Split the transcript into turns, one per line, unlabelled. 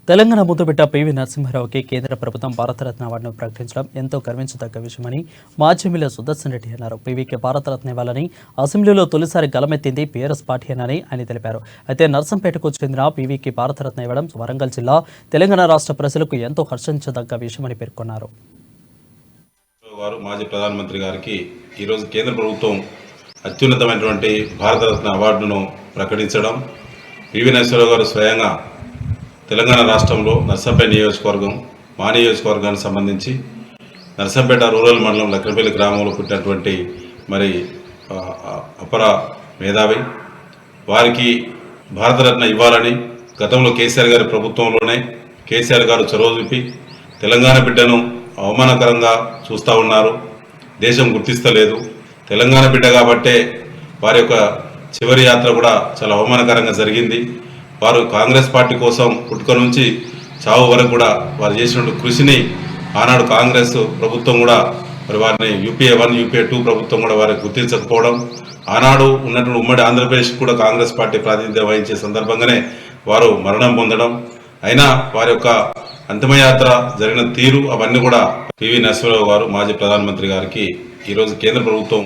తెలంగాణ ముద్దుబిడ్డ పివి నరసింహారావుకి కేంద్ర ప్రభుత్వం భారతరత్న అవార్డును ప్రకటించడం ఎంతో గర్వించదగ్గ విషయమని మాజీ ఎమ్మెల్యే సుదర్శన్ రెడ్డి అన్నారు. పీవీకి భారతరత్న ఇవ్వాలని అసెంబ్లీలో తొలిసారి గలమెత్తింది బీఆర్ఎస్ పార్టీనని ఆయన తెలిపారు. అయితే నర్సంపేటకు చెందిన పీవీకి భారతరత్న ఇవ్వడం వరంగల్ జిల్లా తెలంగాణ రాష్ట్ర ప్రజలకు ఎంతో హర్షించదగ్గ విషయమని పేర్కొన్నారు.
మాజీ ప్రధానమంత్రి గారికి ఈరోజు కేంద్ర ప్రభుత్వం అత్యున్నతమైనటువంటి భారతరత్న అవార్డును ప్రకటించడం, పివి నరసింహారావు గారు స్వయంగా తెలంగాణ రాష్ట్రంలో నర్సంపేట నియోజకవర్గం మా నియోజకవర్గానికి సంబంధించి నర్సంపేట రూరల్ మండలం లక్నపల్లి గ్రామంలో పుట్టినటువంటి అపర మేధావి. వారికి భారతరత్న ఇవ్వాలని గతంలో కేసీఆర్ గారి ప్రభుత్వంలోనే కేసీఆర్ గారు చొరవ చూపి తెలంగాణ బిడ్డను అవమానకరంగా చూస్తూ ఉన్నారు. దేశం గుర్తిస్తలేదు. తెలంగాణ బిడ్డ కాబట్టే వారి యొక్క చివరి యాత్ర కూడా చాలా అవమానకరంగా జరిగింది. వారు కాంగ్రెస్ పార్టీ కోసం పుట్టుక నుంచి చావు వరకు కూడా వారు చేసినటువంటి కృషిని ఆనాడు కాంగ్రెస్ ప్రభుత్వం కూడా మరి వారిని యూపీఏ 1 యూపీఏ 2 ప్రభుత్వం కూడా వారికి గుర్తించకపోవడం, ఆనాడు ఉన్నటువంటి ఉమ్మడి ఆంధ్రప్రదేశ్ కూడా కాంగ్రెస్ పార్టీ ప్రాతినిధ్యం వహించే సందర్భంగానే వారు మరణం పొందడం, అయినా వారి యొక్క అంతిమయాత్ర జరిగిన తీరు అవన్నీ కూడా పివి నరసింహారావు గారు మాజీ ప్రధానమంత్రి గారికి ఈరోజు కేంద్ర ప్రభుత్వం